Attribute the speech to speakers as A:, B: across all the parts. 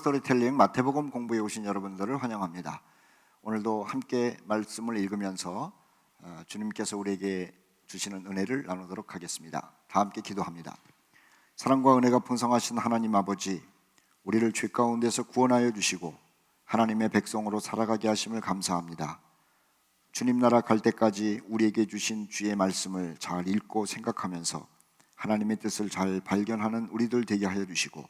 A: 스토리텔링 마태복음 공부에 오신 여러분들을 환영합니다. 오늘도 함께 말씀을 읽으면서 주님께서 우리에게 주시는 은혜를 나누도록 하겠습니다. 다 함께 기도합니다. 사랑과 은혜가 풍성하신 하나님 아버지, 우리를 죄 가운데서 구원하여 주시고 하나님의 백성으로 살아가게 하심을 감사합니다. 주님 나라 갈 때까지 우리에게 주신 주의 말씀을 잘 읽고 생각하면서 하나님의 뜻을 잘 발견하는 우리들 되게 하여 주시고,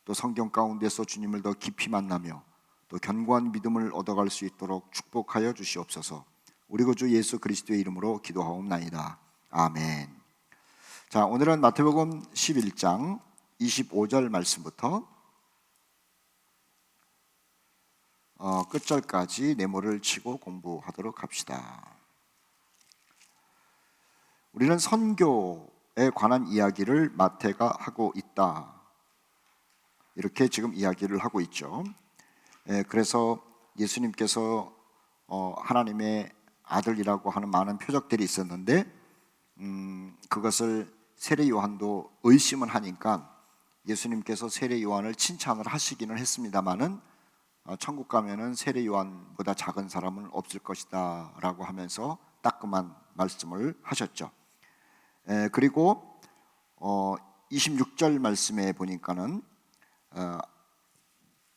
A: 또 성경 가운데서 주님을 더 깊이 만나며 또 견고한 믿음을 얻어갈 수 있도록 축복하여 주시옵소서. 우리 구주 예수 그리스도의 이름으로 기도하옵나이다. 아멘. 자, 오늘은 마태복음 11장 25절 말씀부터 끝절까지 네모를 치고 공부하도록 합시다. 우리는 선교에 관한 이야기를 마태가 하고 있다, 이렇게 지금 이야기를 하고 있죠. 그래서 예수님께서 하나님의 아들이라고 하는 많은 표적들이 있었는데 그것을 세례 요한도 의심을 하니까 예수님께서 세례 요한을 칭찬을 하시기는 했습니다마는 천국 가면은 세례 요한보다 작은 사람은 없을 것이다 라고 하면서 따끔한 말씀을 하셨죠. 그리고 26절 말씀에 보니까는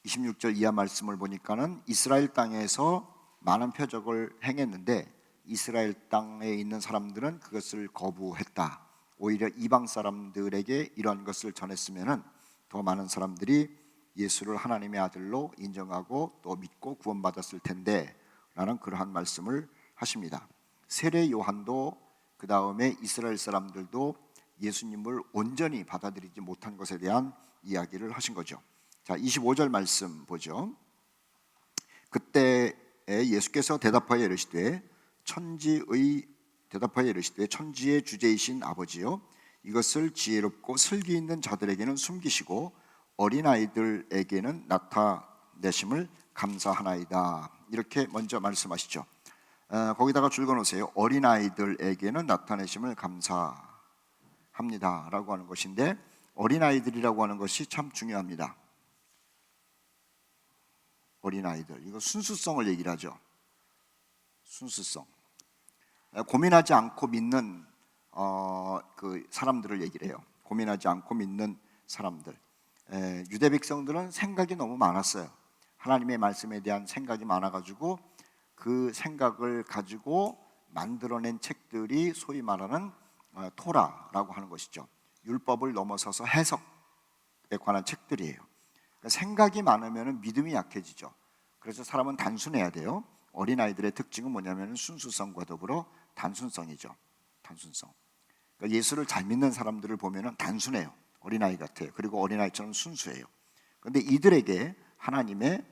A: 26절 이하 말씀을 보니까는 이스라엘 땅에서 많은 표적을 행했는데 이스라엘 땅에 있는 사람들은 그것을 거부했다. 오히려 이방 사람들에게 이런 것을 전했으면은 더 많은 사람들이 예수를 하나님의 아들로 인정하고 또 믿고 구원받았을 텐데 라는 그러한 말씀을 하십니다. 세례 요한도 그 다음에 이스라엘 사람들도 예수님을 온전히 받아들이지 못한 것에 대한 이야기를 하신 거죠. 자, 25절 말씀 보죠. 그때 예수께서 대답하여 이르시되 천지의 주제이신 아버지여, 이것을 지혜롭고 슬기 있는 자들에게는 숨기시고 어린아이들에게는 나타내심을 감사하나이다. 이렇게 먼저 말씀하시죠. 거기다가 줄 그어놓으세요. 어린아이들에게는 나타내심을 감사합니다 라고 하는 것인데, 어린아이들이라고 하는 것이 참 중요합니다. 어린아이들, 이거 순수성을 얘기를 하죠. 순수성. 고민하지 않고 믿는 그 사람들을 얘기를 해요. 고민하지 않고 믿는 사람들. 유대 백성들은 생각이 너무 많았어요. 하나님의 말씀에 대한 생각이 많아가지고 그 생각을 가지고 만들어낸 책들이 소위 말하는 토라라고 하는 것이죠. 율법을 넘어서서 해석에 관한 책들이에요. 그러니까 생각이 많으면 믿음이 약해지죠. 그래서 사람은 단순해야 돼요. 어린아이들의 특징은 뭐냐면 순수성과 더불어 단순성이죠. 단순성. 그러니까 예수를 잘 믿는 사람들을 보면 단순해요. 어린아이 같아요. 그리고 어린아이처럼 순수해요. 그런데 이들에게 하나님의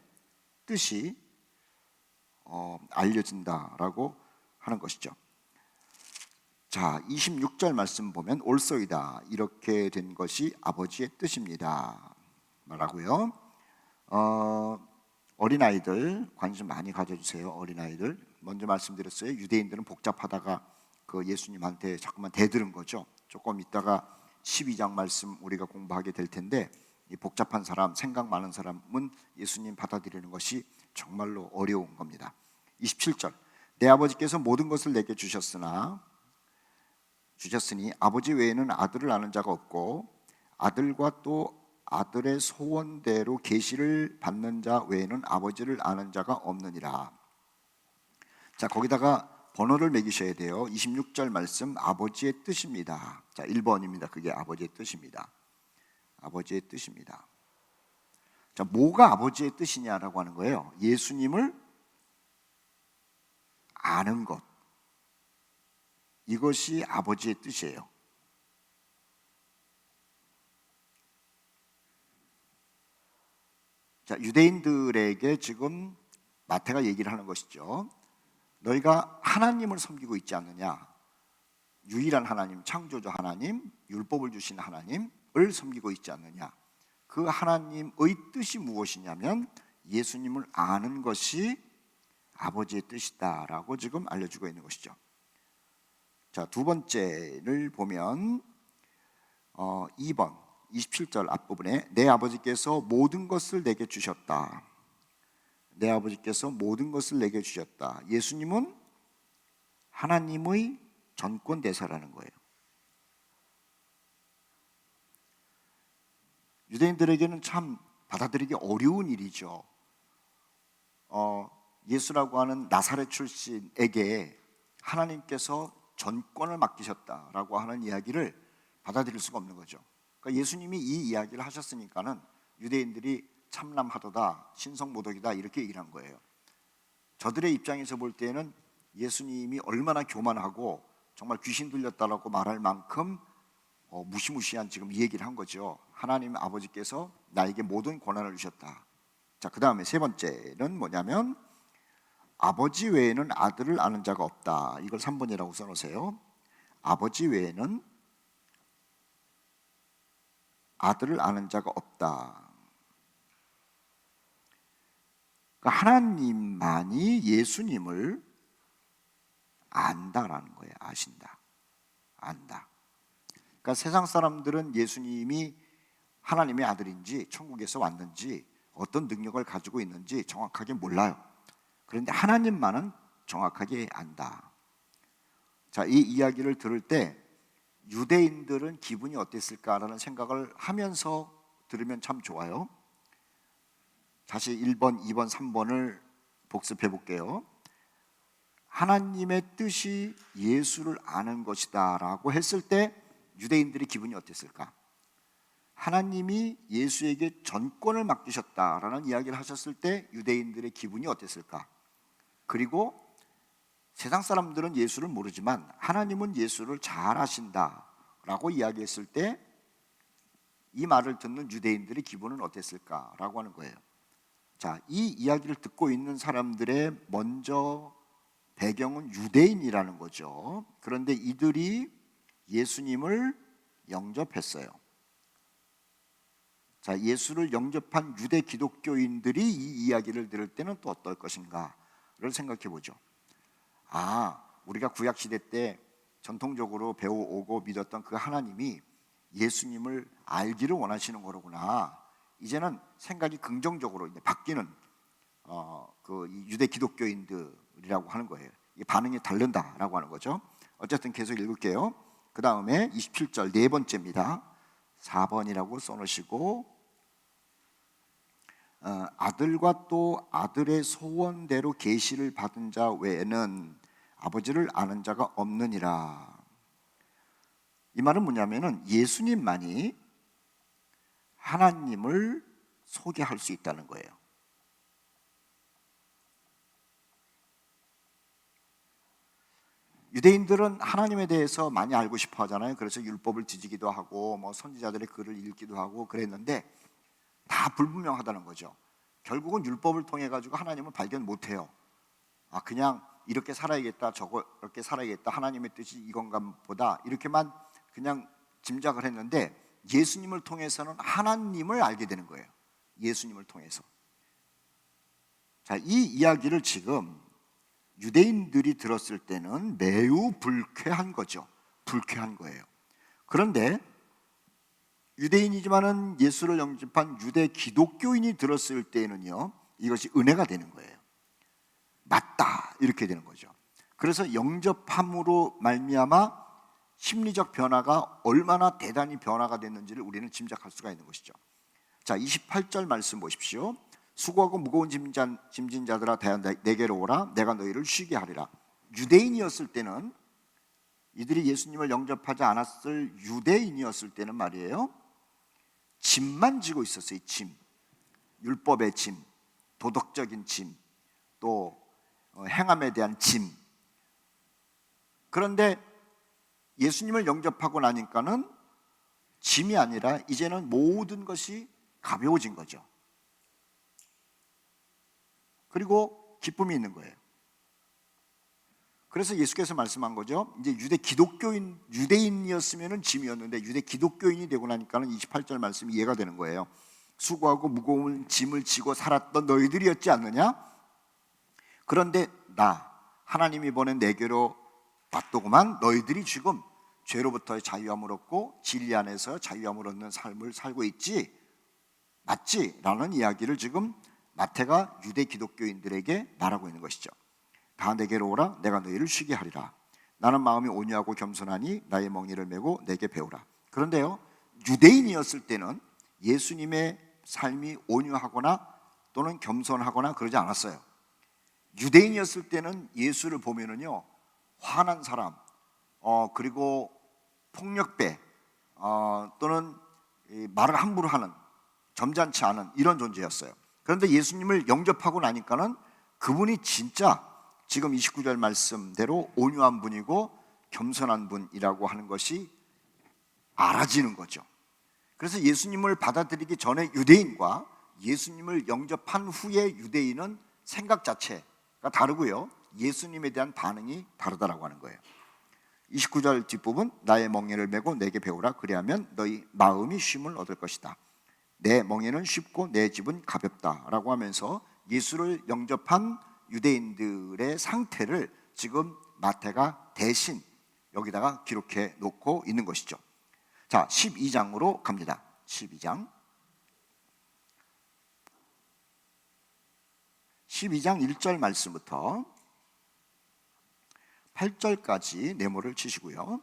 A: 뜻이 알려진다라고 하는 것이죠. 자, 26절 말씀 보면 올소이다, 이렇게 된 것이 아버지의 뜻입니다 라고요. 어린아이들 관심 많이 가져주세요. 어린아이들 먼저 말씀드렸어요. 유대인들은 복잡하다가 그 예수님한테 자꾸만 대들은 거죠. 조금 있다가 12장 말씀 우리가 공부하게 될 텐데, 이 복잡한 사람, 생각 많은 사람은 예수님 받아들이는 것이 정말로 어려운 겁니다. 27절, 내 아버지께서 모든 것을 내게 주셨으니 아버지 외에는 아들을 아는 자가 없고 아들과 또 아들의 소원대로 계시를 받는 자 외에는 아버지를 아는 자가 없느니라. 자, 거기다가 번호를 매기셔야 돼요. 26절 말씀, 아버지의 뜻입니다. 자, 1번입니다. 그게 아버지의 뜻입니다. 아버지의 뜻입니다. 자, 뭐가 아버지의 뜻이냐라고 하는 거예요. 예수님을 아는 것, 이것이 아버지의 뜻이에요. 자, 유대인들에게 지금 마태가 얘기를 하는 것이죠. 너희가 하나님을 섬기고 있지 않느냐, 유일한 하나님, 창조주 하나님, 율법을 주신 하나님을 섬기고 있지 않느냐. 그 하나님의 뜻이 무엇이냐면 예수님을 아는 것이 아버지의 뜻이다라고 지금 알려주고 있는 것이죠. 자, 두 번째를 보면 2번 27절 앞부분에 내 아버지께서 모든 것을 내게 주셨다. 내 아버지께서 모든 것을 내게 주셨다. 예수님은 하나님의 전권 대사라는 거예요. 유대인들에게는 참 받아들이기 어려운 일이죠. 예수라고 하는 나사렛 출신에게 하나님께서 전권을 맡기셨다라고 하는 이야기를 받아들일 수가 없는 거죠. 그러니까 예수님이 이 이야기를 하셨으니까는 유대인들이 참남하도다, 신성모독이다 이렇게 얘기를 한 거예요. 저들의 입장에서 볼 때는 예수님이 얼마나 교만하고 정말 귀신 들렸다라고 말할 만큼 무시무시한 지금 이 얘기를 한 거죠. 하나님 아버지께서 나에게 모든 권한을 주셨다. 자, 그 다음에 세 번째는 뭐냐면 아버지 외에는 아들을 아는 자가 없다. 이걸 3번이라고 써놓으세요. 아버지 외에는 아들을 아는 자가 없다. 그러니까 하나님만이 예수님을 안다라는 거예요. 아신다. 안다. 그러니까 세상 사람들은 예수님이 하나님의 아들인지 천국에서 왔는지 어떤 능력을 가지고 있는지 정확하게 몰라요. 그런데 하나님만은 정확하게 안다. 자, 이 이야기를 들을 때 유대인들은 기분이 어땠을까라는 생각을 하면서 들으면 참 좋아요. 다시 1번, 2번, 3번을 복습해 볼게요. 하나님의 뜻이 예수를 아는 것이다 라고 했을 때 유대인들의 기분이 어땠을까? 하나님이 예수에게 전권을 맡기셨다라는 이야기를 하셨을 때 유대인들의 기분이 어땠을까? 그리고 세상 사람들은 예수를 모르지만 하나님은 예수를 잘 아신다라고 이야기했을 때 이 말을 듣는 유대인들의 기분은 어땠을까라고 하는 거예요. 자, 이 이야기를 듣고 있는 사람들의 먼저 배경은 유대인이라는 거죠. 그런데 이들이 예수님을 영접했어요. 자, 예수를 영접한 유대 기독교인들이 이 이야기를 들을 때는 또 어떨 것인가를 생각해 보죠. 우리가 구약시대 때 전통적으로 배워오고 믿었던 그 하나님이 예수님을 알기를 원하시는 거로구나. 이제는 생각이 긍정적으로 이제 바뀌는 그 유대 기독교인들이라고 하는 거예요. 이게 반응이 다른다라고 하는 거죠. 어쨌든 계속 읽을게요. 그 다음에 27절 네 번째입니다. 4번이라고 써놓으시고 아들과 또 아들의 소원대로 계시를 받은 자 외에는 아버지를 아는 자가 없느니라. 이 말은 뭐냐면은 예수님만이 하나님을 소개할 수 있다는 거예요. 유대인들은 하나님에 대해서 많이 알고 싶어 하잖아요. 그래서 율법을 지지기도 하고 뭐 선지자들의 글을 읽기도 하고 그랬는데 다 불분명하다는 거죠. 결국은 율법을 통해 가지고 하나님을 발견 못 해요. 그냥 이렇게 살아야겠다, 저렇게 살아야겠다, 하나님의 뜻이 이건가 보다 이렇게만 그냥 짐작을 했는데 예수님을 통해서는 하나님을 알게 되는 거예요. 예수님을 통해서. 자, 이 이야기를 지금 유대인들이 들었을 때는 매우 불쾌한 거죠. 불쾌한 거예요. 그런데 유대인이지만은 예수를 영접한 유대 기독교인이 들었을 때는요, 이것이 은혜가 되는 거예요. 맞다 이렇게 되는 거죠. 그래서 영접함으로 말미암아 심리적 변화가 얼마나 대단히 변화가 됐는지를 우리는 짐작할 수가 있는 것이죠. 자, 28절 말씀 보십시오. 수고하고 무거운 짐진 자들아 내게로 오라. 내가 너희를 쉬게 하리라. 유대인이었을 때는, 이들이 예수님을 영접하지 않았을 유대인이었을 때는 말이에요, 짐만 지고 있었어요. 짐, 율법의 짐, 도덕적인 짐, 또 행함에 대한 짐. 그런데 예수님을 영접하고 나니까는 짐이 아니라 이제는 모든 것이 가벼워진 거죠. 그리고 기쁨이 있는 거예요. 그래서 예수께서 말씀한 거죠. 이제 유대인이었으면 짐이었는데 유대 기독교인이 되고 나니까는 28절 말씀이 이해가 되는 거예요. 수고하고 무거운 짐을 지고 살았던 너희들이었지 않느냐? 그런데 나 하나님이 보낸 내게로 왔더구만. 너희들이 지금 죄로부터의 자유함을 얻고 진리 안에서 자유함을 얻는 삶을 살고 있지, 맞지? 라는 이야기를 지금 마태가 유대 기독교인들에게 말하고 있는 것이죠. 다 내게로 오라, 내가 너희를 쉬게 하리라. 나는 마음이 온유하고 겸손하니 나의 멍에를 메고 내게 배우라. 그런데요, 유대인이었을 때는 예수님의 삶이 온유하거나 또는 겸손하거나 그러지 않았어요. 유대인이었을 때는 예수를 보면은요, 화난 사람, 그리고 폭력배, 또는 말을 함부로 하는, 점잖지 않은 이런 존재였어요. 그런데 예수님을 영접하고 나니까는 그분이 진짜 지금 29절 말씀대로 온유한 분이고 겸손한 분이라고 하는 것이 알아지는 거죠. 그래서 예수님을 받아들이기 전에 유대인과 예수님을 영접한 후에 유대인은 생각 자체가 다르고요, 예수님에 대한 반응이 다르다라고 하는 거예요. 29절 뒷부분, 나의 멍에를 메고 내게 배우라. 그리하면 너희 마음이 쉼을 얻을 것이다. 내 멍에는 쉽고 내 집은 가볍다라고 하면서 예수를 영접한 유대인들의 상태를 지금 마태가 대신 여기다가 기록해 놓고 있는 것이죠. 자, 12장으로 갑니다. 12장 1절 말씀부터 8절까지 네모를 치시고요,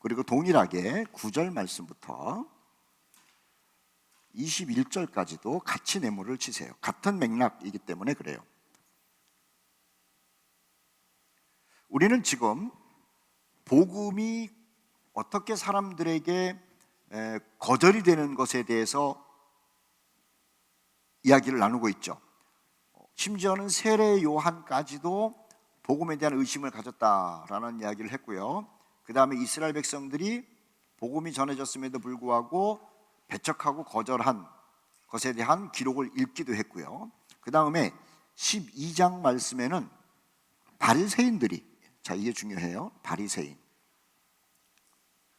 A: 그리고 동일하게 9절 말씀부터 21절까지도 같이 네모를 치세요. 같은 맥락이기 때문에 그래요. 우리는 지금 복음이 어떻게 사람들에게 거절이 되는 것에 대해서 이야기를 나누고 있죠. 심지어는 세례 요한까지도 복음에 대한 의심을 가졌다라는 이야기를 했고요. 그 다음에 이스라엘 백성들이 복음이 전해졌음에도 불구하고 배척하고 거절한 것에 대한 기록을 읽기도 했고요. 그 다음에 12장 말씀에는 바리새인들이, 자, 이게 중요해요. 바리새인,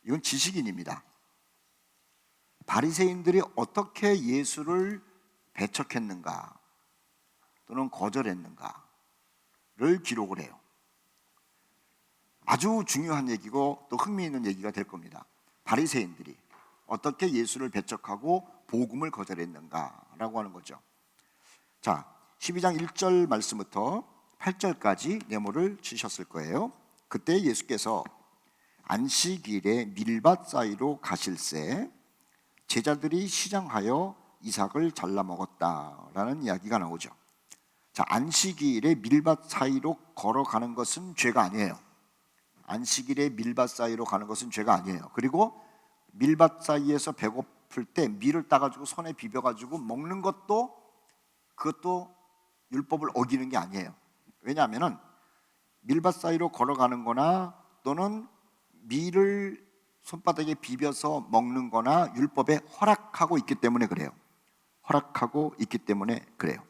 A: 이건 지식인입니다. 바리새인들이 어떻게 예수를 배척했는가 또는 거절했는가를 기록을 해요. 아주 중요한 얘기고 또 흥미있는 얘기가 될 겁니다. 바리새인들이 어떻게 예수를 배척하고 복음을 거절했는가라고 하는 거죠. 자, 12장 1절 말씀부터 8절까지 네모를 치셨을 거예요. 그때 예수께서 안식일에 밀밭 사이로 가실새 제자들이 시장하여 이삭을 잘라 먹었다라는 이야기가 나오죠. 자, 안식일에 밀밭 사이로 걸어가는 것은 죄가 아니에요. 안식일에 밀밭 사이로 가는 것은 죄가 아니에요. 그리고 밀밭 사이에서 배고플 때 밀을 따가지고 손에 비벼가지고 먹는 것도, 그것도 율법을 어기는 게 아니에요. 왜냐하면 밀밭 사이로 걸어가는 거나 또는 밀을 손바닥에 비벼서 먹는 거나 율법에 허락하고 있기 때문에 그래요. 허락하고 있기 때문에 그래요.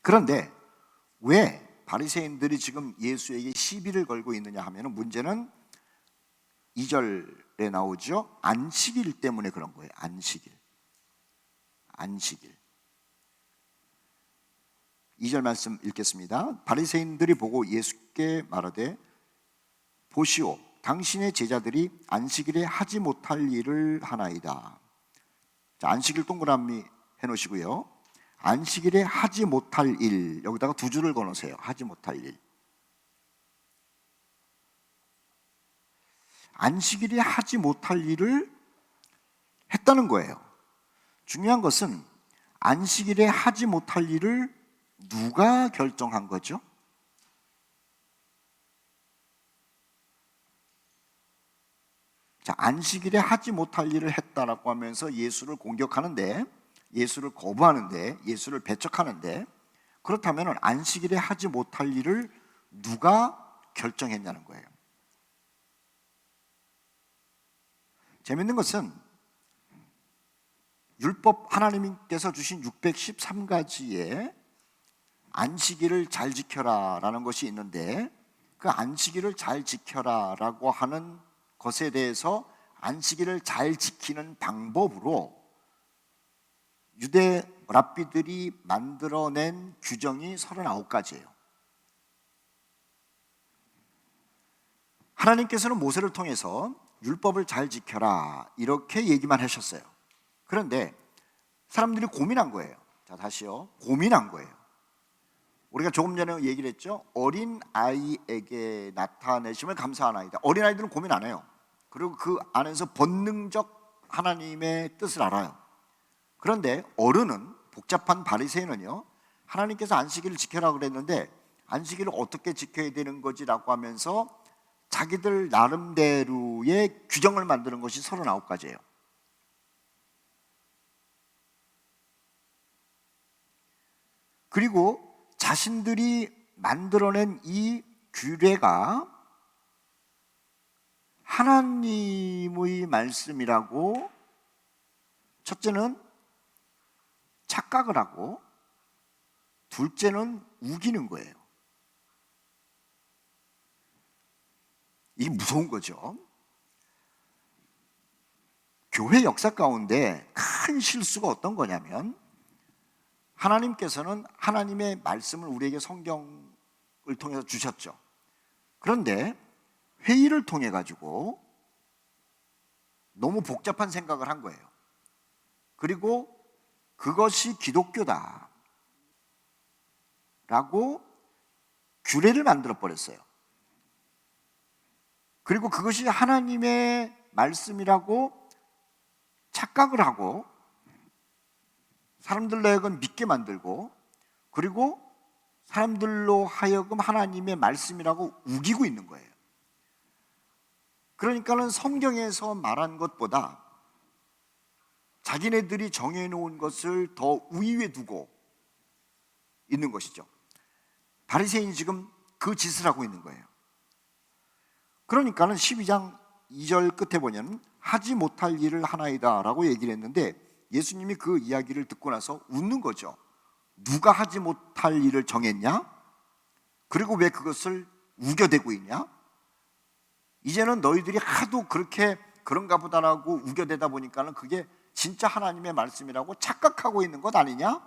A: 그런데 왜 바리새인들이 지금 예수에게 시비를 걸고 있느냐 하면, 문제는 2절에 나오죠. 안식일 때문에 그런 거예요. 안식일. 2절 말씀 읽겠습니다. 바리새인들이 보고 예수께 말하되 보시오, 당신의 제자들이 안식일에 하지 못할 일을 하나이다. 자, 안식일 동그라미 해놓으시고요, 안식일에 하지 못할 일, 여기다가 두 줄을 걸으세요. 하지 못할 일. 안식일에 하지 못할 일을 했다는 거예요. 중요한 것은 안식일에 하지 못할 일을 누가 결정한 거죠? 자, 안식일에 하지 못할 일을 했다라고 하면서 예수를 공격하는데, 예수를 거부하는데, 예수를 배척하는데, 그렇다면 안식일에 하지 못할 일을 누가 결정했냐는 거예요. 재밌는 것은 율법, 하나님께서 주신 613가지의 안식일을 잘 지켜라 라는 것이 있는데, 그 안식일을 잘 지켜라 라고 하는 것에 대해서 안식일을 잘 지키는 방법으로 유대 랍비들이 만들어낸 규정이 39가지예요. 하나님께서는 모세를 통해서 율법을 잘 지켜라 이렇게 얘기만 하셨어요. 그런데 사람들이 고민한 거예요. 자, 다시요. 고민한 거예요. 우리가 조금 전에 얘기를 했죠. 어린 아이에게 나타내심을 감사하나이다. 어린 아이들은 고민 안 해요. 그리고 그 안에서 본능적 하나님의 뜻을 알아요. 그런데 어른은, 복잡한 바리새인은요, 하나님께서 안식일을 지켜라 그랬는데 안식일을 어떻게 지켜야 되는 거지라고 하면서 자기들 나름대로의 규정을 만드는 것이 39가지예요. 그리고 자신들이 만들어낸 이 규례가 하나님의 말씀이라고 첫째는 착각을 하고 둘째는 우기는 거예요. 이게 무서운 거죠. 교회 역사 가운데 큰 실수가 어떤 거냐면 하나님께서는 하나님의 말씀을 우리에게 성경을 통해서 주셨죠. 그런데 회의를 통해 가지고 너무 복잡한 생각을 한 거예요. 그리고 그것이 기독교다 라고 규례를 만들어 버렸어요. 그리고 그것이 하나님의 말씀이라고 착각을 하고 사람들로 하여금 믿게 만들고, 그리고 사람들로 하여금 하나님의 말씀이라고 우기고 있는 거예요. 그러니까는 성경에서 말한 것보다 자기네들이 정해놓은 것을 더 우위에 두고 있는 것이죠. 바리새인이 지금 그 짓을 하고 있는 거예요. 그러니까는 12장 2절 끝에 보면 하지 못할 일을 하나이다 라고 얘기를 했는데 예수님이 그 이야기를 듣고 나서 웃는 거죠. 누가 하지 못할 일을 정했냐? 그리고 왜 그것을 우겨대고 있냐? 이제는 너희들이 하도 그렇게 그런가 보다라고 우겨대다 보니까는 그게 진짜 하나님의 말씀이라고 착각하고 있는 것 아니냐?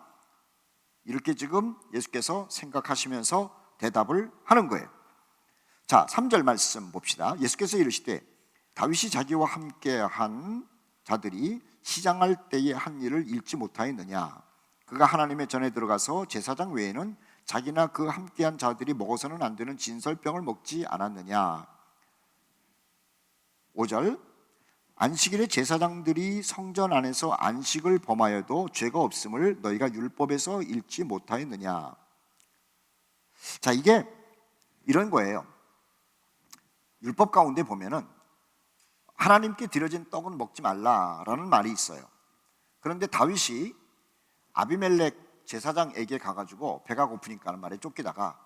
A: 이렇게 지금 예수께서 생각하시면서 대답을 하는 거예요. 자, 3절 말씀 봅시다. 예수께서 이르시되 다윗이 자기와 함께한 자들이 시장할 때에 한 일을 잃지 못하였느냐? 그가 하나님의 전에 들어가서 제사장 외에는 자기나 그 함께한 자들이 먹어서는 안 되는 진설병을 먹지 않았느냐? 5절 안식일에 제사장들이 성전 안에서 안식을 범하여도 죄가 없음을 너희가 율법에서 읽지 못하였느냐? 자, 이게 이런 거예요. 율법 가운데 보면은 하나님께 드려진 떡은 먹지 말라라는 말이 있어요. 그런데 다윗이 아비멜렉 제사장에게 가가지고 배가 고프니까는 말에 쫓기다가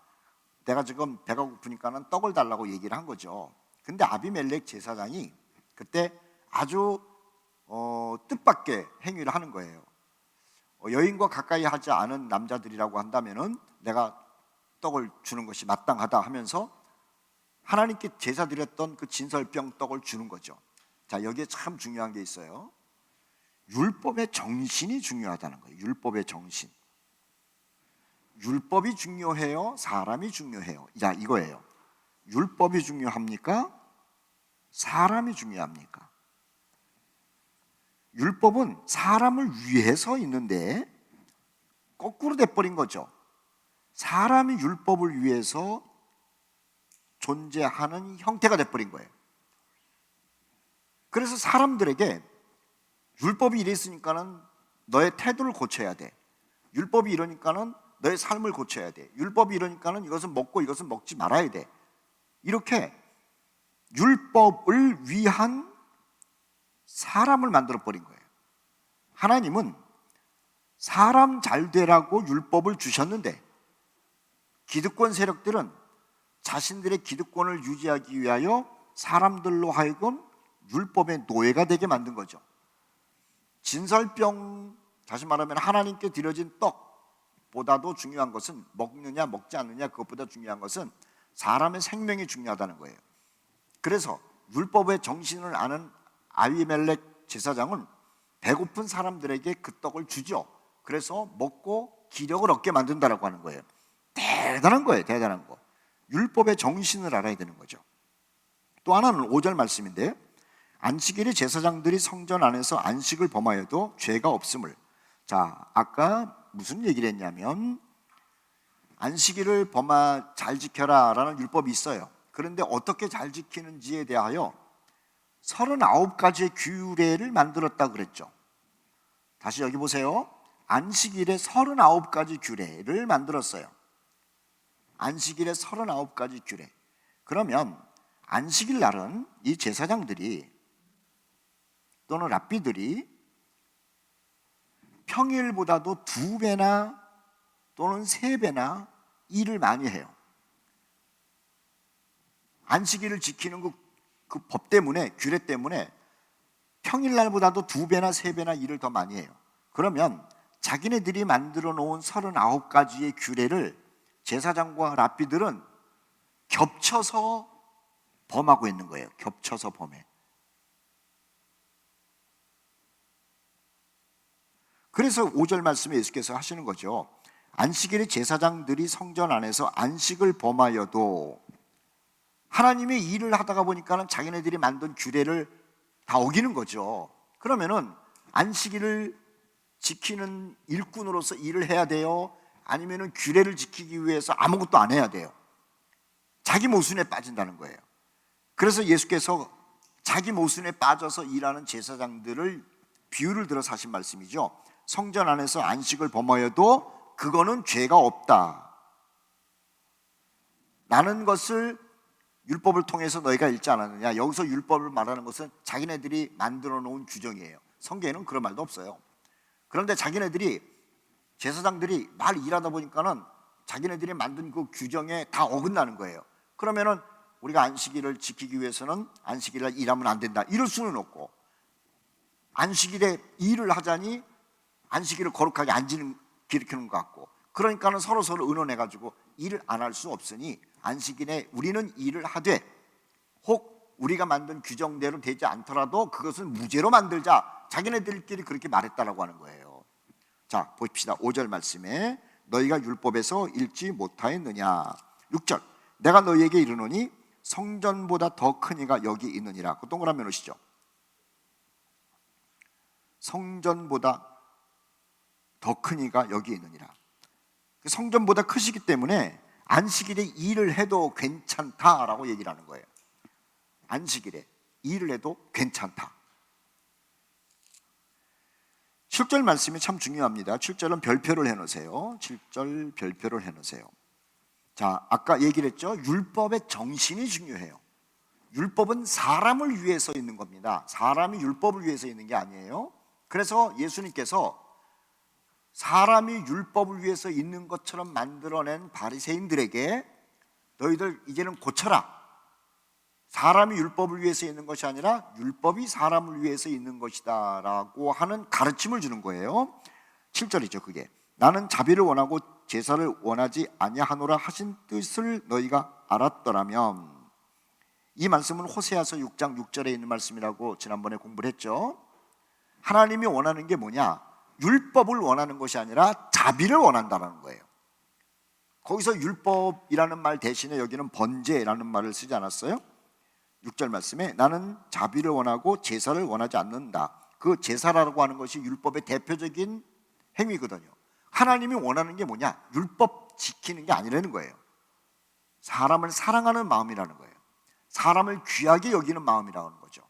A: 내가 지금 배가 고프니까는 떡을 달라고 얘기를 한 거죠. 근데 아비멜렉 제사장이 그때 아주 뜻밖의 행위를 하는 거예요. 여인과 가까이 하지 않은 남자들이라고 한다면은 내가 떡을 주는 것이 마땅하다 하면서 하나님께 제사 드렸던 그 진설병 떡을 주는 거죠. 자, 여기에 참 중요한 게 있어요. 율법의 정신이 중요하다는 거예요. 율법의 정신. 율법이 중요해요? 사람이 중요해요? 자, 이거예요. 율법이 중요합니까? 사람이 중요합니까? 율법은 사람을 위해서 있는데 거꾸로 돼버린 거죠. 사람이 율법을 위해서 존재하는 형태가 돼버린 거예요. 그래서 사람들에게 율법이 이랬으니까는 너의 태도를 고쳐야 돼. 율법이 이러니까는 너의 삶을 고쳐야 돼. 율법이 이러니까는 이것은 먹고 이것은 먹지 말아야 돼. 이렇게 율법을 위한 사람을 만들어 버린 거예요. 하나님은 사람 잘 되라고 율법을 주셨는데 기득권 세력들은 자신들의 기득권을 유지하기 위하여 사람들로 하여금 율법의 노예가 되게 만든 거죠. 진설병, 다시 말하면 하나님께 드려진 떡보다도 중요한 것은 먹느냐 먹지 않느냐, 그것보다 중요한 것은 사람의 생명이 중요하다는 거예요. 그래서 율법의 정신을 아는 아비멜렉 제사장은 배고픈 사람들에게 그 떡을 주죠. 그래서 먹고 기력을 얻게 만든다라고 하는 거예요. 대단한 거예요. 대단한 거. 율법의 정신을 알아야 되는 거죠. 또 하나는 5절 말씀인데 안식일에 제사장들이 성전 안에서 안식을 범하여도 죄가 없음을. 자, 아까 무슨 얘기를 했냐면 안식일을 잘 지켜라 라는 율법이 있어요. 그런데 어떻게 잘 지키는지에 대하여 39가지의 규례를 만들었다 그랬죠. 다시 여기 보세요. 안식일에 39가지 규례를 만들었어요. 안식일에 39가지 규례. 그러면 안식일 날은 이 제사장들이 또는 랍비들이 평일보다도 2배나 또는 3배나 일을 많이 해요. 안식일을 지키는 그 법 때문에, 규례 때문에 평일날보다도 2배나 3배나 일을 더 많이 해요. 그러면 자기네들이 만들어 놓은 39가지의 규례를 제사장과 랍비들은 겹쳐서 범하고 있는 거예요. 겹쳐서 범해. 그래서 5절 말씀에 예수께서 하시는 거죠. 안식일에 제사장들이 성전 안에서 안식을 범하여도, 하나님의 일을 하다가 보니까는 자기네들이 만든 규례를 다 어기는 거죠. 그러면은 안식일을 지키는 일꾼으로서 일을 해야 돼요? 아니면은 규례를 지키기 위해서 아무것도 안 해야 돼요? 자기 모순에 빠진다는 거예요. 그래서 예수께서 자기 모순에 빠져서 일하는 제사장들을 비유를 들어서 하신 말씀이죠. 성전 안에서 안식을 범하여도 그거는 죄가 없다 라는 것을 율법을 통해서 너희가 읽지 않았느냐. 여기서 율법을 말하는 것은 자기네들이 만들어 놓은 규정이에요. 성경에는 그런 말도 없어요. 그런데 자기네들이, 제사장들이 말 일하다 보니까는 자기네들이 만든 그 규정에 다 어긋나는 거예요. 그러면은 우리가 안식일을 지키기 위해서는 안식일날 일하면 안 된다 이럴 수는 없고, 안식일에 일을 하자니 안식일을 거룩하게 안 지키는 것 같고, 그러니까는 서로 의논해가지고 일을 안 할 수 없으니 안식일에 우리는 일을 하되 혹 우리가 만든 규정대로 되지 않더라도 그것은 무죄로 만들자, 자기네들끼리 그렇게 말했다라고 하는 거예요. 자, 보십시다. 5절 말씀에 너희가 율법에서 읽지 못하였느냐. 6절 내가 너희에게 이르노니 성전보다 더 큰 이가 여기 있느니라. 그 동그라미 놓으시죠. 성전보다 더 큰 이가 여기 있느니라. 성전보다 크시기 때문에 안식일에 일을 해도 괜찮다라고 얘기를 하는 거예요. 안식일에 일을 해도 괜찮다. 7절 말씀이 참 중요합니다. 7절은 별표를 해놓으세요. 7절 별표를 해놓으세요. 자, 아까 얘기를 했죠. 율법의 정신이 중요해요. 율법은 사람을 위해서 있는 겁니다. 사람이 율법을 위해서 있는 게 아니에요. 그래서 예수님께서 사람이 율법을 위해서 있는 것처럼 만들어낸 바리새인들에게 너희들 이제는 고쳐라. 사람이 율법을 위해서 있는 것이 아니라 율법이 사람을 위해서 있는 것이다 라고 하는 가르침을 주는 거예요. 7절이죠. 그게 나는 자비를 원하고 제사를 원하지 아니하노라 하신 뜻을 너희가 알았더라면. 이 말씀은 호세아서 6장 6절에 있는 말씀이라고 지난번에 공부를 했죠. 하나님이 원하는 게 뭐냐? 율법을 원하는 것이 아니라 자비를 원한다는 거예요. 거기서 율법이라는 말 대신에 여기는 번제라는 말을 쓰지 않았어요? 6절 말씀에 나는 자비를 원하고 제사를 원하지 않는다. 그 제사라고 하는 것이 율법의 대표적인 행위거든요. 하나님이 원하는 게 뭐냐? 율법 지키는 게 아니라는 거예요. 사람을 사랑하는 마음이라는 거예요. 사람을 귀하게 여기는 마음이라는 거죠.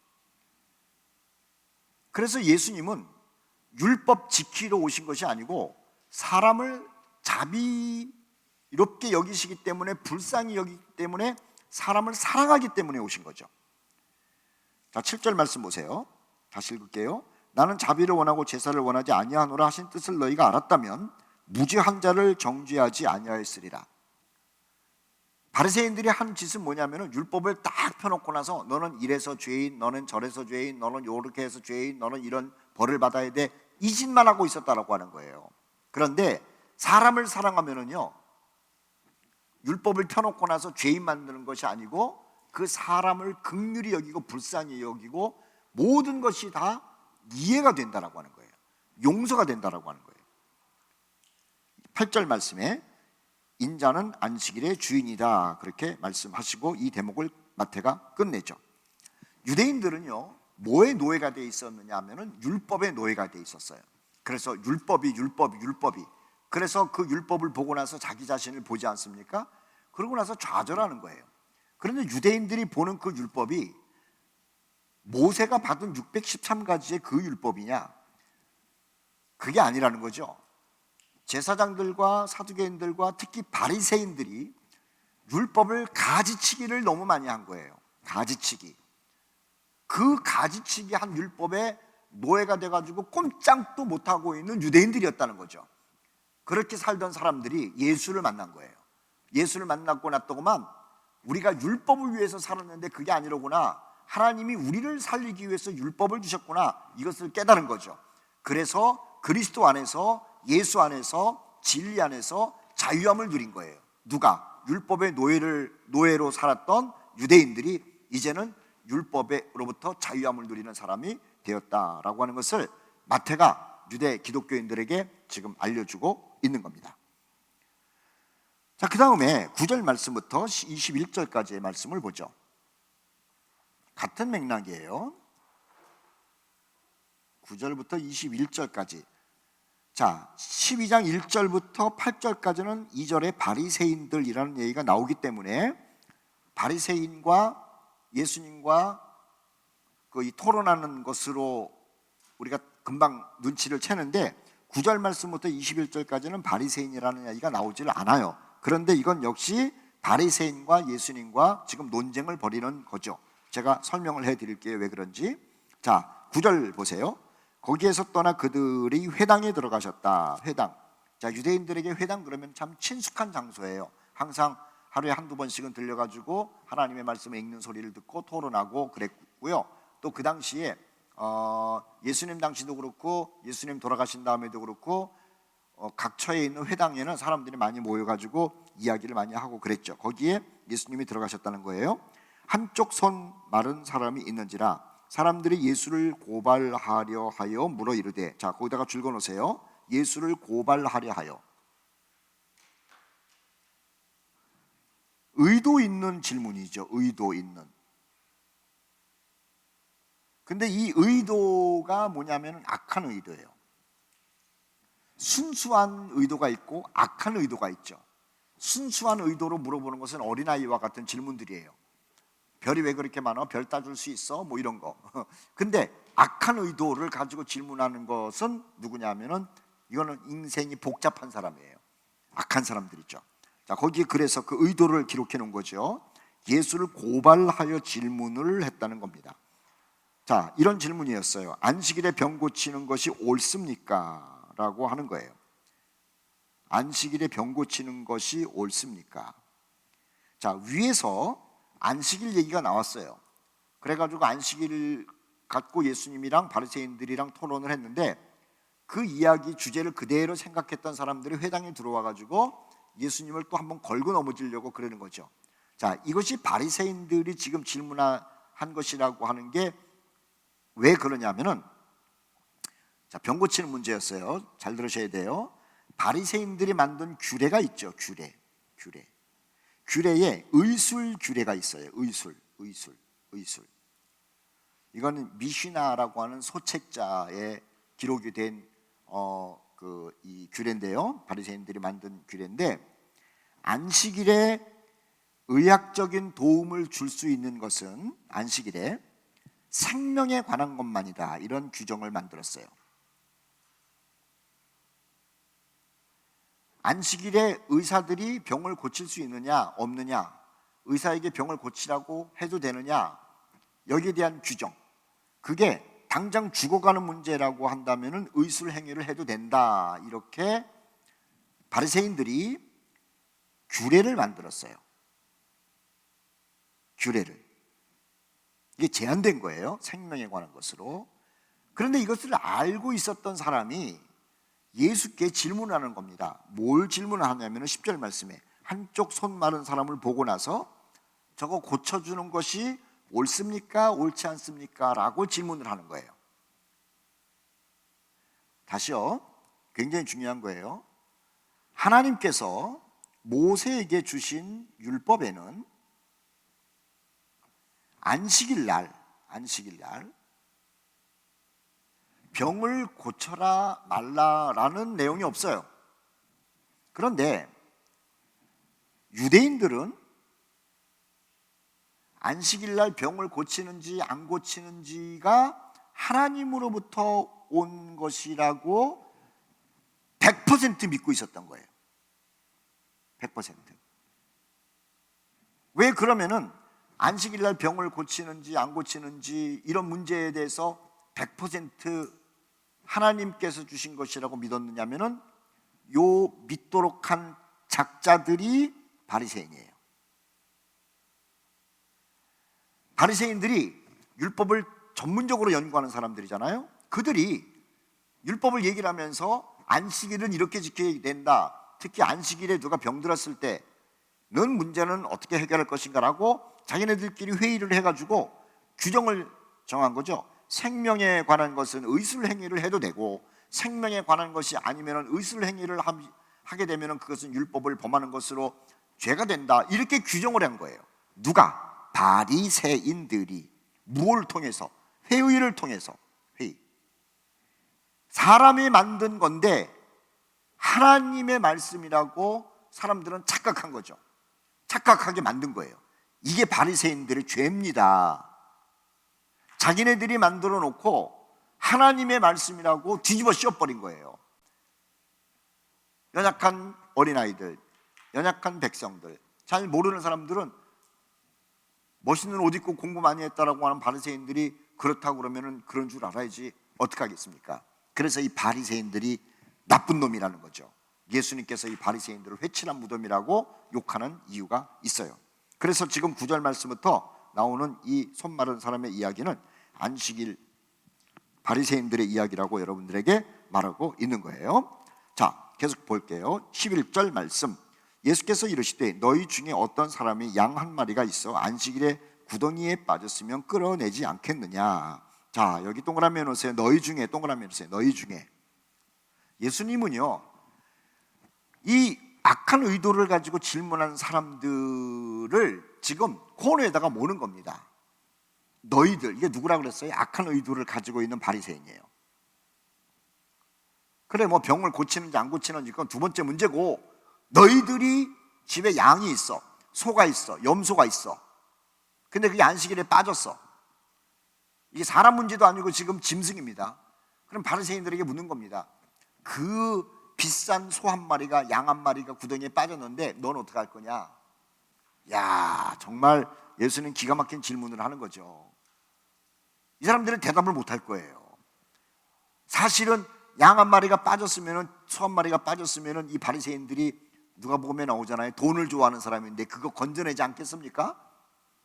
A: 그래서 예수님은 율법 지키러 오신 것이 아니고 사람을 자비롭게 여기시기 때문에, 불쌍히 여기기 때문에, 사람을 사랑하기 때문에 오신 거죠. 자, 7절 말씀 보세요. 다시 읽을게요. 나는 자비를 원하고 제사를 원하지 아니하노라 하신 뜻을 너희가 알았다면 무죄한 자를 정죄하지 아니하였으리라. 바리새인들이 한 짓은 뭐냐면은 율법을 딱 펴놓고 나서 너는 이래서 죄인, 너는 저래서 죄인, 너는 요렇게 해서 죄인, 너는 이런 벌을 받아야 돼, 이 짓만 하고 있었다라고 하는 거예요. 그런데 사람을 사랑하면은요, 율법을 펴놓고 나서 죄인 만드는 것이 아니고 그 사람을 긍휼히 여기고 불쌍히 여기고 모든 것이 다 이해가 된다라고 하는 거예요. 용서가 된다라고 하는 거예요. 8절 말씀에 인자는 안식일의 주인이다 그렇게 말씀하시고 이 대목을 마태가 끝내죠. 유대인들은요, 뭐의 노예가 돼 있었느냐 하면은 율법의 노예가 돼 있었어요. 그래서 율법이 그래서 그 율법을 보고 나서 자기 자신을 보지 않습니까? 그러고 나서 좌절하는 거예요. 그런데 유대인들이 보는 그 율법이 모세가 받은 613가지의 그 율법이냐? 그게 아니라는 거죠. 제사장들과 사두개인들과 특히 바리새인들이 율법을 가지치기를 너무 많이 한 거예요. 가지치기. 그 가지치기 한 율법에 노예가 돼가지고 꼼짝도 못하고 있는 유대인들이었다는 거죠. 그렇게 살던 사람들이 예수를 만난 거예요. 예수를 만났고 났더구만 우리가 율법을 위해서 살았는데 그게 아니로구나. 하나님이 우리를 살리기 위해서 율법을 주셨구나. 이것을 깨달은 거죠. 그래서 그리스도 안에서, 예수 안에서, 진리 안에서 자유함을 누린 거예요. 누가? 율법의 노예로 살았던 유대인들이 이제는 율법으로부터 자유함을 누리는 사람이 되었다라고 하는 것을 마태가 유대 기독교인들에게 지금 알려주고 있는 겁니다. 자, 그 다음에 9절 말씀부터 21절까지의 말씀을 보죠. 같은 맥락이에요. 9절부터 21절까지. 자, 12장 1절부터 8절까지는 2절에 바리새인들이라는 얘기가 나오기 때문에 바리새인과 예수님과 이 토론하는 것으로 우리가 금방 눈치를 채는데 9절 말씀부터 21절까지는 바리새인이라는 이야기가 나오질 않아요. 그런데 이건 역시 바리새인과 예수님과 지금 논쟁을 벌이는 거죠. 제가 설명을 해드릴게요. 왜 그런지. 자, 9절 보세요. 거기에서 떠나 그들이 회당에 들어가셨다. 회당. 자, 유대인들에게 회당 그러면 참 친숙한 장소예요. 항상 하루에 한두 번씩은 들려가지고 하나님의 말씀을 읽는 소리를 듣고 토론하고 그랬고요. 또 그 당시에 예수님 당시도 그렇고 예수님 돌아가신 다음에도 그렇고 각 처에 있는 회당에는 사람들이 많이 모여가지고 이야기를 많이 하고 그랬죠. 거기에 예수님이 들어가셨다는 거예요. 한쪽 손 마른 사람이 있는지라 사람들이 예수를 고발하려 하여 물어 이르되. 자, 거기다가 줄 그어놓으세요. 예수를 고발하려 하여. 의도 있는 질문이죠. 의도 있는. 근데 이 의도가 뭐냐면 악한 의도예요. 순수한 의도가 있고 악한 의도가 있죠. 순수한 의도로 물어보는 것은 어린아이와 같은 질문들이에요. 별이 왜 그렇게 많아? 별 따줄 수 있어? 뭐 이런 거. 근데 악한 의도를 가지고 질문하는 것은 누구냐면은 이거는 인생이 복잡한 사람이에요. 악한 사람들이죠. 자, 거기에 그래서 그 의도를 기록해 놓은 거죠. 예수를 고발하여 질문을 했다는 겁니다. 자, 이런 질문이었어요. 안식일에 병 고치는 것이 옳습니까? 라고 하는 거예요. 안식일에 병 고치는 것이 옳습니까? 자, 위에서 안식일 얘기가 나왔어요. 그래가지고 안식일을 갖고 예수님이랑 바리새인들이랑 토론을 했는데 그 이야기 주제를 그대로 생각했던 사람들이 회당에 들어와가지고 예수님을 또 한번 걸고 넘어지려고 그러는 거죠. 자, 이것이 바리새인들이 지금 질문한 것이라고 하는 게 왜 그러냐면은, 자, 병 고치는 문제였어요. 잘 들으셔야 돼요. 바리새인들이 만든 규례가 있죠. 규례에 의술 규례가 있어요. 의술. 이거는 미시나라고 하는 소책자에 기록이 된 이 규례인데요. 바리새인들이 만든 규례인데, 안식일에 의학적인 도움을 줄 수 있는 것은 안식일에 생명에 관한 것만이다. 이런 규정을 만들었어요. 안식일에 의사들이 병을 고칠 수 있느냐 없느냐, 의사에게 병을 고치라고 해도 되느냐, 여기에 대한 규정, 그게 당장 죽어가는 문제라고 한다면 의술 행위를 해도 된다. 이렇게 바리새인들이 규례를 만들었어요. 규례를. 이게 제한된 거예요. 생명에 관한 것으로. 그런데 이것을 알고 있었던 사람이 예수께 질문하는 겁니다. 뭘 질문하냐면 10절 말씀에 한쪽 손 마른 사람을 보고 나서 저거 고쳐주는 것이 옳습니까? 옳지 않습니까? 라고 질문을 하는 거예요. 다시요. 굉장히 중요한 거예요. 하나님께서 모세에게 주신 율법에는 안식일 날 병을 고쳐라 말라라는 내용이 없어요. 그런데 유대인들은 안식일 날 병을 고치는지 안 고치는지가 하나님으로부터 온 것이라고 100% 믿고 있었던 거예요. 100%. 왜 그러면은 안식일 날 병을 고치는지 안 고치는지 이런 문제에 대해서 100% 하나님께서 주신 것이라고 믿었느냐면은 요 믿도록 한 작자들이 바리새인이에요. 바리새인들이 율법을 전문적으로 연구하는 사람들이잖아요. 그들이 율법을 얘기를 하면서 안식일은 이렇게 지켜야 된다. 특히 안식일에 누가 병들었을 때는 문제는 어떻게 해결할 것인가라고 자기네들끼리 회의를 해가지고 규정을 정한 거죠. 생명에 관한 것은 의술 행위를 해도 되고 생명에 관한 것이 아니면 의술 행위를 하게 되면 그것은 율법을 범하는 것으로 죄가 된다. 이렇게 규정을 한 거예요. 누가? 바리새인들이. 무엇을 통해서? 회의를 통해서. 회의. 사람이 만든 건데 하나님의 말씀이라고 사람들은 착각한 거죠. 착각하게 만든 거예요. 이게 바리새인들의 죄입니다. 자기네들이 만들어 놓고 하나님의 말씀이라고 뒤집어 씌워버린 거예요. 연약한 어린아이들, 연약한 백성들, 잘 모르는 사람들은 멋있는 옷 입고 공부 많이 했다라고 하는 바리새인들이 그렇다고 그러면은 그런 줄 알아야지 어떻게 하겠습니까? 그래서 이 바리새인들이 나쁜 놈이라는 거죠. 예수님께서 이 바리새인들을 회칠한 무덤이라고 욕하는 이유가 있어요. 그래서 지금 9절 말씀부터 나오는 이 손 마른 사람의 이야기는 안식일 바리새인들의 이야기라고 여러분들에게 말하고 있는 거예요. 자, 계속 볼게요. 11절 말씀. 예수께서 이르시되 너희 중에 어떤 사람이 양 한 마리가 있어 안식일에 구덩이에 빠졌으면 끌어내지 않겠느냐. 자, 여기 동그라미 해놓으세요. 너희 중에, 동그라미 해놓으세요. 너희 중에. 예수님은요, 이 악한 의도를 가지고 질문하는 사람들을 지금 코너에다가 모는 겁니다. 너희들, 이게 누구라 그랬어요? 악한 의도를 가지고 있는 바리새인이에요. 그래, 뭐 병을 고치는지 안 고치는지 그건 두 번째 문제고, 너희들이 집에 양이 있어, 소가 있어, 염소가 있어. 근데 그게 안식일에 빠졌어. 이게 사람 문제도 아니고 지금 짐승입니다. 그럼 바리새인들에게 묻는 겁니다. 그 비싼 소 한 마리가, 양 한 마리가 구덩이에 빠졌는데 넌 어떻게 할 거냐? 야, 정말 예수는 기가 막힌 질문을 하는 거죠. 이 사람들은 대답을 못 할 거예요. 사실은 양 한 마리가 빠졌으면, 소 한 마리가 빠졌으면 이 바리새인들이 누가복음에 나오잖아요. 돈을 좋아하는 사람인데 그거 건져내지 않겠습니까?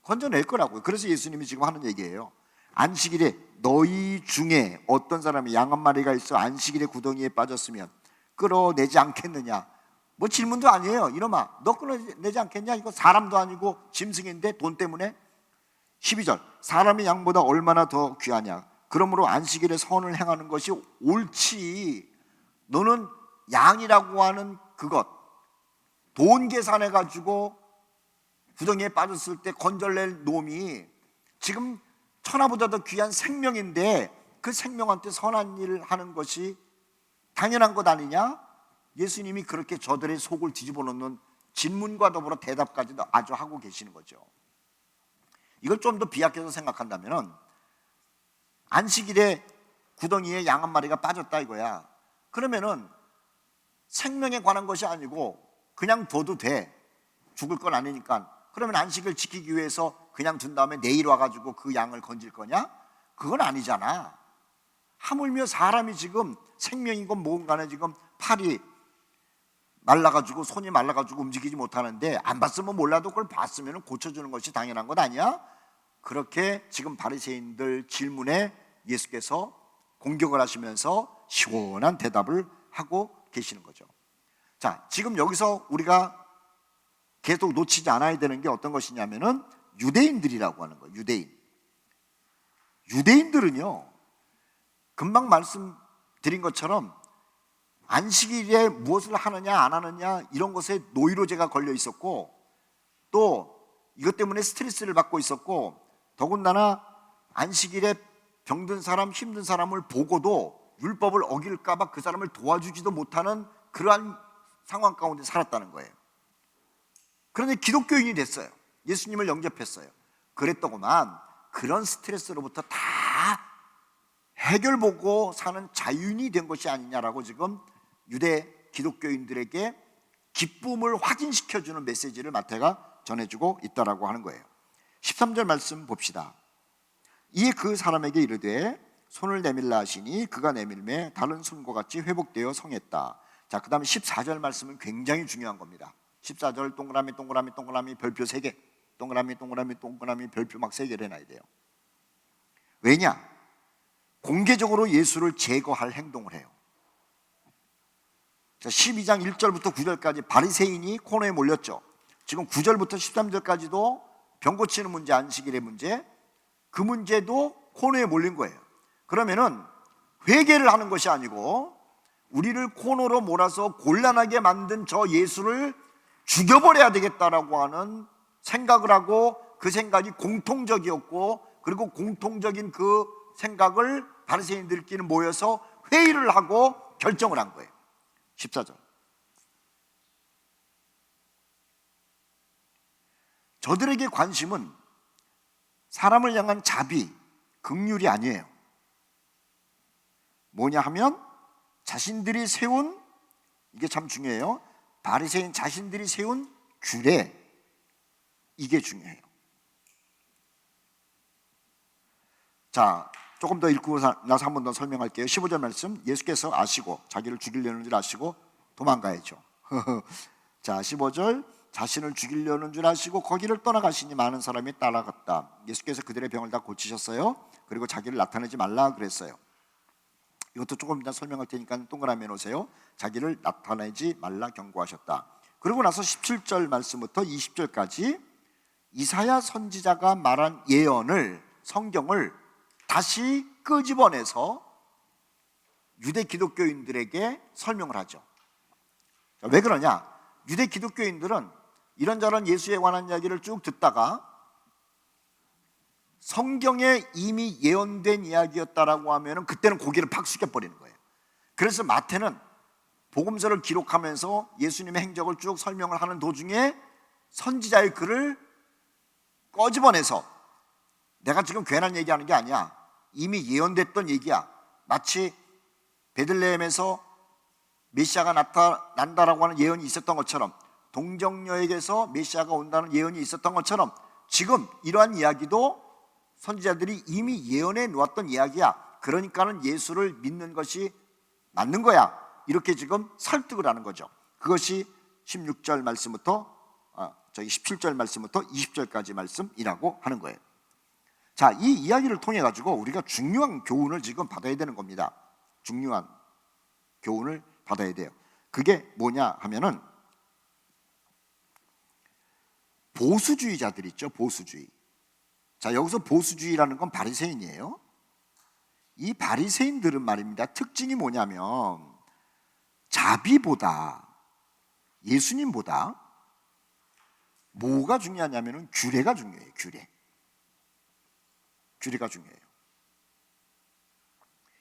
A: 건져낼 거라고요. 그래서 예수님이 지금 하는 얘기예요. 안식일에 너희 중에 어떤 사람이 양 한 마리가 있어 안식일에 구덩이에 빠졌으면 끌어내지 않겠느냐. 뭐 질문도 아니에요. 이놈아, 너 끌어내지 않겠냐? 이거 사람도 아니고 짐승인데 돈 때문에. 12절, 사람이 양보다 얼마나 더 귀하냐. 그러므로 안식일에 선을 행하는 것이 옳지. 너는 양이라고 하는 그것, 돈 계산해가지고 구덩이에 빠졌을 때 건져낼 놈이 지금 천하보다 더 귀한 생명인데 그 생명한테 선한 일을 하는 것이 당연한 것 아니냐? 예수님이 그렇게 저들의 속을 뒤집어 놓는 질문과 더불어 대답까지도 아주 하고 계시는 거죠. 이걸 좀 더 비약해서 생각한다면 안식일에 구덩이에 양 한 마리가 빠졌다 이거야. 그러면은 생명에 관한 것이 아니고 그냥 둬도 돼. 죽을 건 아니니까. 그러면 안식을 지키기 위해서 그냥 둔 다음에 내일 와가지고 그 양을 건질 거냐? 그건 아니잖아. 하물며 사람이 지금 생명이건 뭔가는 지금 팔이 말라가지고 손이 말라가지고 움직이지 못하는데 안 봤으면 몰라도 그걸 봤으면 고쳐주는 것이 당연한 것 아니야? 그렇게 지금 바리새인들 질문에 예수께서 공격을 하시면서 시원한 대답을 하고 계시는 거죠. 자, 지금 여기서 우리가 계속 놓치지 않아야 되는 게 어떤 것이냐면은 유대인들이라고 하는 거예요. 유대인들은요, 금방 말씀드린 것처럼 안식일에 무엇을 하느냐 안 하느냐 이런 것에 노이로제가 걸려 있었고 또 이것 때문에 스트레스를 받고 있었고 더군다나 안식일에 병든 사람, 힘든 사람을 보고도 율법을 어길까 봐 그 사람을 도와주지도 못하는 그러한 상황 가운데 살았다는 거예요. 그런데 기독교인이 됐어요. 예수님을 영접했어요. 그랬더구만 그런 스트레스로부터 다 해결보고 사는 자유인이 된 것이 아니냐라고 지금 유대 기독교인들에게 기쁨을 확인시켜주는 메시지를 마태가 전해주고 있다라고 하는 거예요. 13절 말씀 봅시다. 이에 그 사람에게 이르되 손을 내밀라 하시니 그가 내밀매 다른 손과 같이 회복되어 성했다. 자, 그 다음에 14절 말씀은 굉장히 중요한 겁니다. 14절 동그라미 동그라미 동그라미 별표 3개, 동그라미 동그라미 동그라미 별표 막 3개를 해놔야 돼요. 왜냐? 공개적으로 예수를 제거할 행동을 해요. 자, 12장 1절부터 9절까지 바리새인이 코너에 몰렸죠. 지금 9절부터 13절까지도 병 고치는 문제, 안식일의 문제, 그 문제도 코너에 몰린 거예요. 그러면은 회개를 하는 것이 아니고 우리를 코너로 몰아서 곤란하게 만든 저 예수를 죽여버려야 되겠다라고 하는 생각을 하고, 그 생각이 공통적이었고, 그리고 공통적인 그 생각을 바리새인들끼리 모여서 회의를 하고 결정을 한 거예요. 14절. 저들에게 관심은 사람을 향한 자비, 긍휼이 아니에요. 뭐냐 하면 자신들이 세운, 이게 참 중요해요. 바리새인 자신들이 세운 규례, 이게 중요해요. 자, 조금 더 읽고 나서 한 번 더 설명할게요. 15절 말씀, 예수께서 아시고 자기를 죽이려는 줄 아시고 도망가야죠. 자, 15절, 자신을 죽이려는 줄 아시고 거기를 떠나가시니 많은 사람이 따라갔다. 예수께서 그들의 병을 다 고치셨어요. 그리고 자기를 나타내지 말라 그랬어요. 이것도 조금 이따 설명할 테니까 동그라미 해놓으세요. 자기를 나타내지 말라 경고하셨다. 그리고 나서 17절 말씀부터 20절까지 이사야 선지자가 말한 예언을, 성경을 다시 끄집어내서 유대 기독교인들에게 설명을 하죠. 자, 왜 그러냐? 유대 기독교인들은 이런저런 예수에 관한 이야기를 쭉 듣다가 성경에 이미 예언된 이야기였다라고 하면 그때는 고개를 팍 숙여버리는 거예요. 그래서 마태는 복음서를 기록하면서 예수님의 행적을 쭉 설명을 하는 도중에 선지자의 글을 꺼집어내서, 내가 지금 괜한 얘기하는 게 아니야, 이미 예언됐던 얘기야. 마치 베들레헴에서 메시아가 나타난다라고 하는 예언이 있었던 것처럼, 동정녀에게서 메시아가 온다는 예언이 있었던 것처럼 지금 이러한 이야기도 선지자들이 이미 예언해 놓았던 이야기야. 그러니까는 예수를 믿는 것이 맞는 거야. 이렇게 지금 설득을 하는 거죠. 그것이 16절 말씀부터 17절 말씀부터 20절까지 말씀이라고 하는 거예요. 자, 이 이야기를 통해 가지고 우리가 중요한 교훈을 지금 받아야 되는 겁니다. 중요한 교훈을 받아야 돼요. 그게 뭐냐 하면은 보수주의자들 있죠. 보수주의. 자, 여기서 보수주의라는 건 바리새인이에요. 이 바리새인들은 말입니다, 특징이 뭐냐면 자비보다, 예수님보다 뭐가 중요하냐면은 규례가 중요해요. 규례가 중요해요.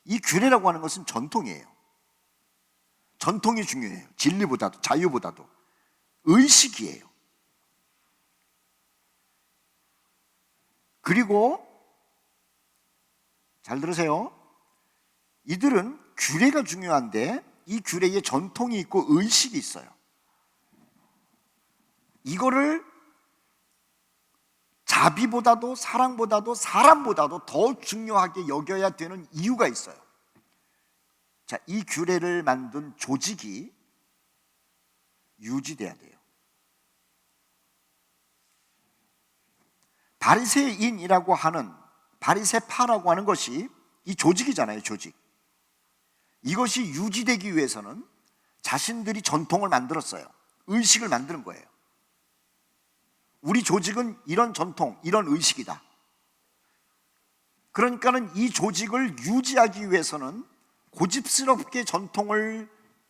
A: 이 규례라고 하는 것은 전통이에요. 전통이 중요해요. 진리보다도, 자유보다도. 의식이에요. 그리고 잘 들으세요. 이들은 규례가 중요한데 이 규례에 전통이 있고 의식이 있어요. 이거를 자비보다도 사랑보다도 사람보다도 더 중요하게 여겨야 되는 이유가 있어요. 자, 이 규례를 만든 조직이 유지돼야 돼요. 바리새인이라고 하는, 바리새파라고 하는 것이 이 조직이잖아요. 조직. 이것이 유지되기 위해서는 자신들이 전통을 만들었어요. 의식을 만드는 거예요. 우리 조직은 이런 전통, 이런 의식이다. 그러니까는 이 조직을 유지하기 위해서는 고집스럽게 전통을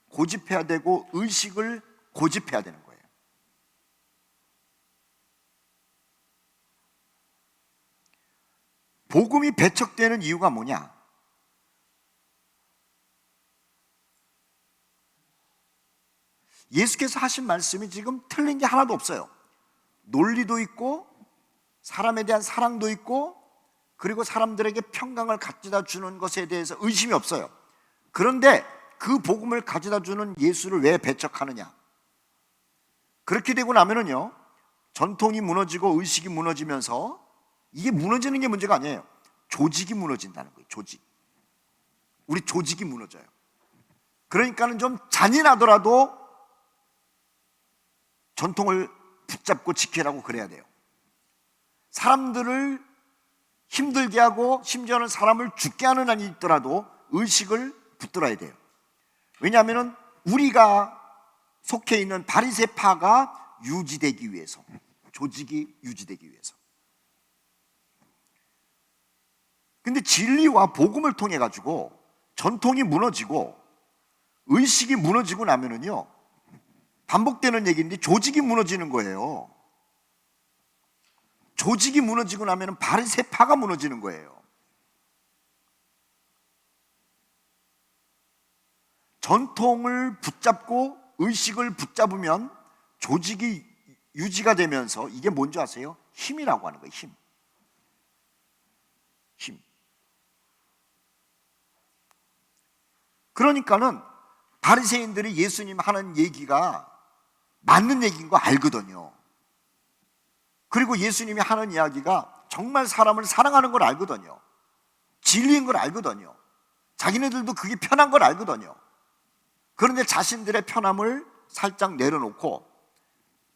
A: 고집해야 되고 의식을 고집해야 되는 거예요. 복음이 배척되는 이유가 뭐냐? 예수께서 하신 말씀이 지금 틀린 게 하나도 없어요. 논리도 있고 사람에 대한 사랑도 있고 그리고 사람들에게 평강을 가져다 주는 것에 대해서 의심이 없어요. 그런데 그 복음을 가져다 주는 예수를 왜 배척하느냐? 그렇게 되고 나면은요, 전통이 무너지고 의식이 무너지면서 이게 무너지는 게 문제가 아니에요. 조직이 무너진다는 거예요. 조직. 우리 조직이 무너져요. 그러니까는 좀 잔인하더라도 전통을 붙잡고 지키라고 그래야 돼요. 사람들을 힘들게 하고 심지어는 사람을 죽게 하는 한이 있더라도 의식을 붙들어야 돼요. 왜냐하면 우리가 속해 있는 바리새파가 유지되기 위해서, 조직이 유지되기 위해서. 근데 진리와 복음을 통해 가지고 전통이 무너지고 의식이 무너지고 나면은요, 반복되는 얘기인데 조직이 무너지는 거예요. 조직이 무너지고 나면 바리새파가 무너지는 거예요. 전통을 붙잡고 의식을 붙잡으면 조직이 유지가 되면서 이게 뭔지 아세요? 힘이라고 하는 거예요. 힘. 힘. 그러니까는 바리새인들이 예수님 하는 얘기가 맞는 얘기인 거 알거든요. 그리고 예수님이 하는 이야기가 정말 사람을 사랑하는 걸 알거든요. 진리인 걸 알거든요. 자기네들도 그게 편한 걸 알거든요. 그런데 자신들의 편함을 살짝 내려놓고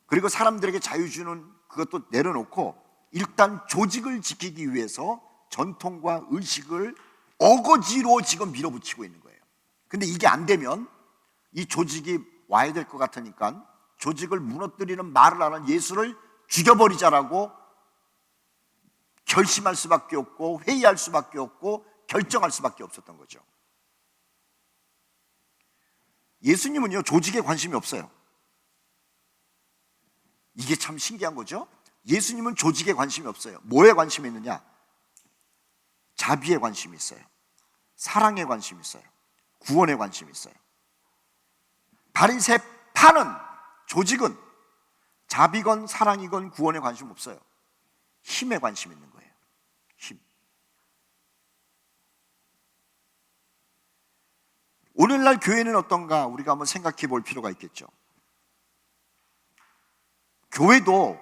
A: 그리고 사람들에게 자유 주는 그것도 내려놓고 일단 조직을 지키기 위해서 전통과 의식을 어거지로 지금 밀어붙이고 있는 거예요. 근데 이게 안 되면 이 조직이 와야 될 것 같으니까 조직을 무너뜨리는 말을 하는 예수를 죽여버리자라고 결심할 수밖에 없고 회의할 수밖에 없고 결정할 수밖에 없었던 거죠. 예수님은요, 조직에 관심이 없어요. 이게 참 신기한 거죠. 예수님은 조직에 관심이 없어요. 뭐에 관심이 있느냐? 자비에 관심이 있어요. 사랑에 관심이 있어요. 구원에 관심이 있어요. 바리새파는, 조직은 자비건 사랑이건 구원에 관심 없어요. 힘에 관심 있는 거예요. 힘. 오늘날 교회는 어떤가 우리가 한번 생각해 볼 필요가 있겠죠. 교회도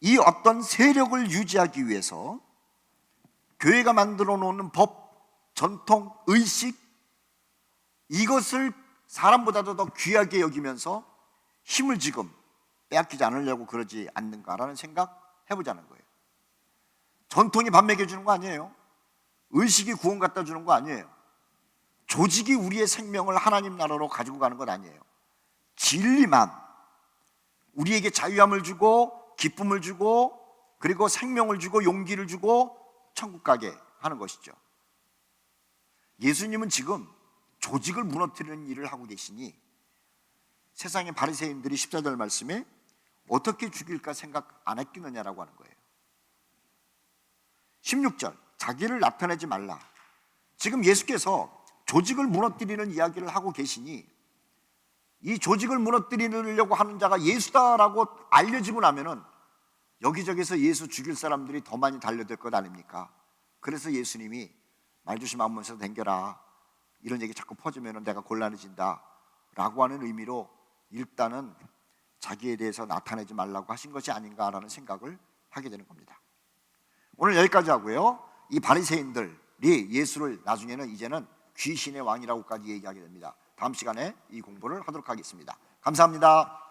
A: 이 어떤 세력을 유지하기 위해서 교회가 만들어 놓는 법, 전통, 의식, 이것을 사람보다도 더 귀하게 여기면서 힘을 지금 빼앗기지 않으려고 그러지 않는가라는 생각 해보자는 거예요. 전통이 밥 먹여주는 거 아니에요. 의식이 구원 갖다 주는 거 아니에요. 조직이 우리의 생명을 하나님 나라로 가지고 가는 건 아니에요. 진리만 우리에게 자유함을 주고 기쁨을 주고 그리고 생명을 주고 용기를 주고 천국 가게 하는 것이죠. 예수님은 지금 조직을 무너뜨리는 일을 하고 계시니 세상의 바리새인들이 14절 말씀에 어떻게 죽일까 생각 안 했겠느냐라고 하는 거예요. 16절 자기를 나타내지 말라. 지금 예수께서 조직을 무너뜨리는 이야기를 하고 계시니 이 조직을 무너뜨리려고 하는 자가 예수다라고 알려지고 나면은 여기저기서 예수 죽일 사람들이 더 많이 달려들 것 아닙니까? 그래서 예수님이 말 조심하면서 댕겨라, 이런 얘기 자꾸 퍼지면 내가 곤란해진다 라고 하는 의미로 일단은 자기에 대해서 나타내지 말라고 하신 것이 아닌가라는 생각을 하게 되는 겁니다. 오늘 여기까지 하고요, 이 바리새인들이 예수를 나중에는 이제는 귀신의 왕이라고까지 얘기하게 됩니다. 다음 시간에 이 공부를 하도록 하겠습니다. 감사합니다.